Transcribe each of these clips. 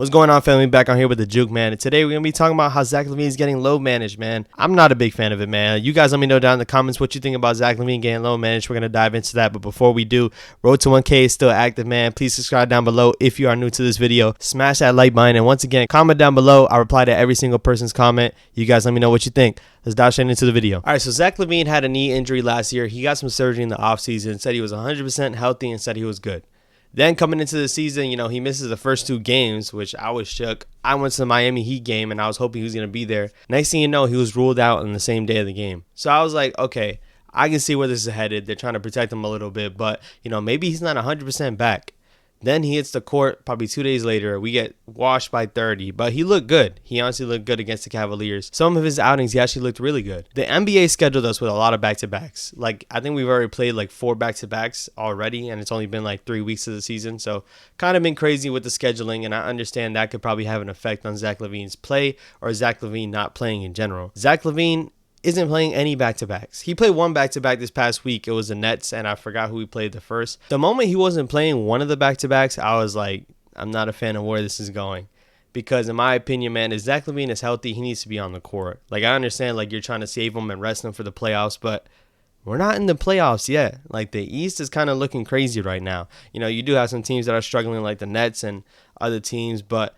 What's going on, family? Back on here with the Juke, man. And today we're going to be talking about how Zach Lavine is getting low managed, man. I'm not a big fan of it, man. You guys let me know down in the comments what you think about Zach Lavine getting low managed. We're going to dive into that. But before we do, Road to 1K is still active, man. Please subscribe down below if you are new to this video. Smash that like button. And once again, comment down below. I reply to every single person's comment. You guys let me know what you think. Let's dive straight into the video. All right, so Zach Lavine had a knee injury last year. He got some surgery in the offseason, said he was 100% healthy and said he was good. Then coming into the season, he misses the first 2 games, which I was shook. I went to the Miami Heat game, and I was hoping he was going to be there. Next thing you know, he was ruled out on the same day of the game. So I was like, okay, I can see where this is headed. They're trying to protect him a little bit, but, maybe he's not 100% back. Then he hits the court probably 2 days later. We get washed by 30, but he looked good. He honestly looked good against the Cavaliers. Some of his outings, he actually looked really good. The NBA scheduled us with a lot of back-to-backs. I think we've already played 4 back-to-backs already, and it's only been 3 weeks of the season. So kind of been crazy with the scheduling, and I understand that could probably have an effect on Zach Lavine's play or Zach Lavine not playing in general. Zach Lavine isn't playing any back-to-backs. He played one back-to-back this past week. It was the Nets, and I forgot who he played the first. The moment he wasn't playing one of the back-to-backs, I was like, I'm not a fan of where this is going. Because in my opinion, man, if Zach Lavine is healthy, he needs to be on the court. I understand, you're trying to save him and rest him for the playoffs, but we're not in the playoffs yet. The East is kind of looking crazy right now. You do have some teams that are struggling, like the Nets and other teams, but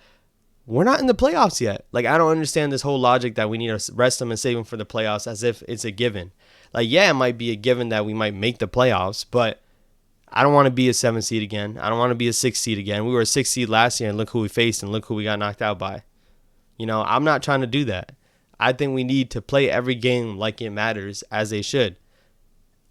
we're not in the playoffs yet. I don't understand this whole logic that we need to rest them and save them for the playoffs as if it's a given. Yeah, it might be a given that we might make the playoffs, but I don't want to be a 7 seed again. I don't want to be a 6 seed again. We were a 6 seed last year, and look who we faced, and look who we got knocked out by. I'm not trying to do that. I think we need to play every game like it matters, as they should.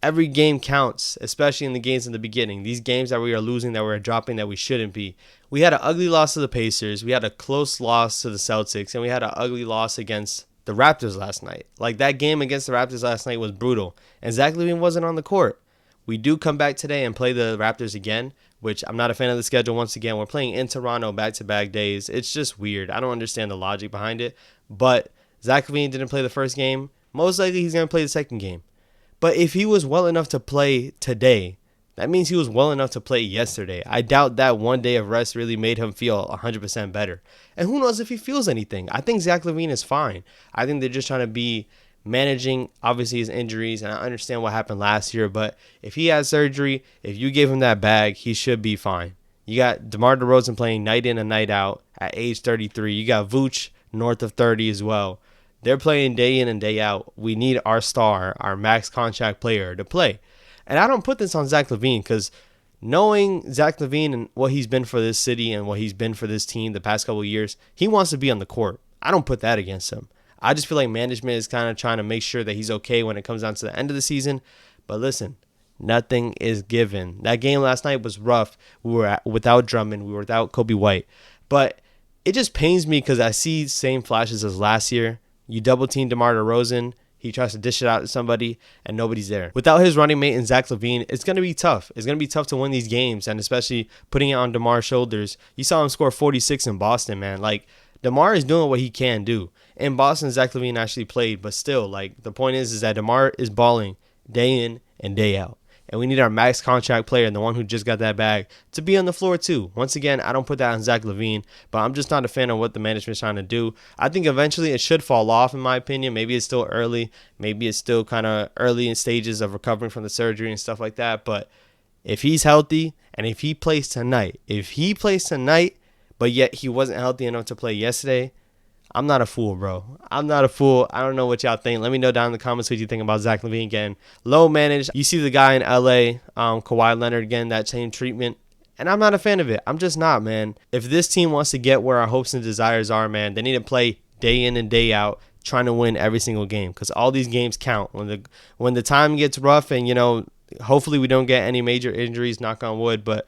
Every game counts, especially in the games in the beginning. These games that we are losing, that we're dropping, that we shouldn't be. We had an ugly loss to the Pacers. We had a close loss to the Celtics. And we had an ugly loss against the Raptors last night. That game against the Raptors last night was brutal. And Zach Lavine wasn't on the court. We do come back today and play the Raptors again, which I'm not a fan of the schedule once again. We're playing in Toronto back-to-back days. It's just weird. I don't understand the logic behind it. But Zach Lavine didn't play the first game. Most likely he's going to play the second game. But if he was well enough to play today, that means he was well enough to play yesterday. I doubt that one day of rest really made him feel 100% better. And who knows if he feels anything. I think Zach Lavine is fine. I think they're just trying to be managing, obviously, his injuries. And I understand what happened last year. But if he has surgery, if you gave him that bag, he should be fine. You got DeMar DeRozan playing night in and night out at age 33. You got Vooch north of 30 as well. They're playing day in and day out. We need our star, our max contract player to play. And I don't put this on Zach Lavine because knowing Zach Lavine and what he's been for this city and what he's been for this team the past couple of years, he wants to be on the court. I don't put that against him. I just feel like management is kind of trying to make sure that he's okay when it comes down to the end of the season. But listen, nothing is given. That game last night was rough. We were without Drummond. We were without Kobe White. But it just pains me because I see same flashes as last year. You double team DeMar DeRozan. He tries to dish it out to somebody, and nobody's there. Without his running mate and Zach Lavine, it's going to be tough. It's going to be tough to win these games, and especially putting it on DeMar's shoulders. You saw him score 46 in Boston, man. DeMar is doing what he can do. In Boston, Zach Lavine actually played, but still, the point is that DeMar is balling day in and day out. And we need our max contract player, the one who just got that bag, to be on the floor too. Once again, I don't put that on Zach Lavine, but I'm just not a fan of what the management's trying to do. I think eventually it should fall off, in my opinion. Maybe it's still early. Maybe it's still kind of early in stages of recovering from the surgery and stuff like that. But if he's healthy and if he plays tonight, but yet he wasn't healthy enough to play yesterday, I'm not a fool, bro. I'm not a fool. I don't know what y'all think. Let me know down in the comments what you think about Zach Lavine getting low managed. You see the guy in LA, Kawhi Leonard, getting that same treatment. And I'm not a fan of it. I'm just not, man. If this team wants to get where our hopes and desires are, man, they need to play day in and day out, trying to win every single game. Because all these games count. When the time gets rough and, hopefully we don't get any major injuries, knock on wood. But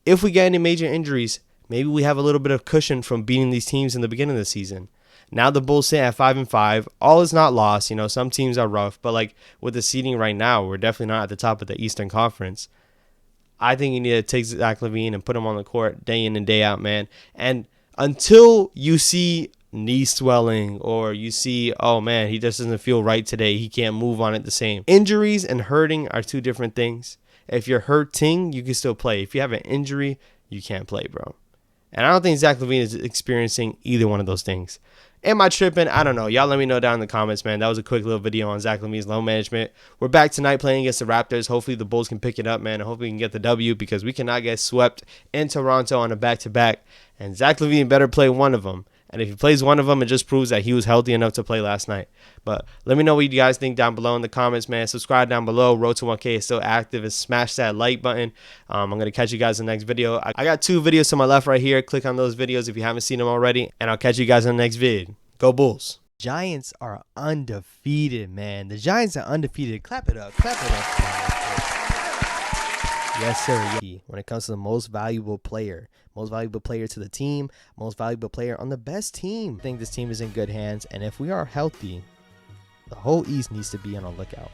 if we get any major injuries, maybe we have a little bit of cushion from beating these teams in the beginning of the season. Now the Bulls sit at 5-5. All is not lost. Some teams are rough, but with the seeding right now, we're definitely not at the top of the Eastern Conference. I think you need to take Zach Lavine and put him on the court day in and day out, man. And until you see knee swelling or you see, oh man, he just doesn't feel right today, he can't move on it the same. Injuries and hurting are two different things. If you're hurting, you can still play. If you have an injury, you can't play, bro. And I don't think Zach Lavine is experiencing either one of those things. Am I tripping? I don't know. Y'all let me know down in the comments, man. That was a quick little video on Zach Lavine's load management. We're back tonight playing against the Raptors. Hopefully the Bulls can pick it up, man. And hopefully we can get the W because we cannot get swept in Toronto on a back-to-back. And Zach Lavine better play one of them. And if he plays one of them, it just proves that he was healthy enough to play last night. But let me know what you guys think down below in the comments, man. Subscribe down below. Road to 1K is still active. And smash that like button. I'm going to catch you guys in the next video. I got 2 videos to my left right here. Click on those videos if you haven't seen them already. And I'll catch you guys in the next vid. Go Bulls. Giants are undefeated, man. The Giants are undefeated. Clap it up. Clap it up. Yes, sir. When it comes to the most valuable player to the team, most valuable player on the best team. I think this team is in good hands. And if we are healthy, the whole East needs to be on a lookout.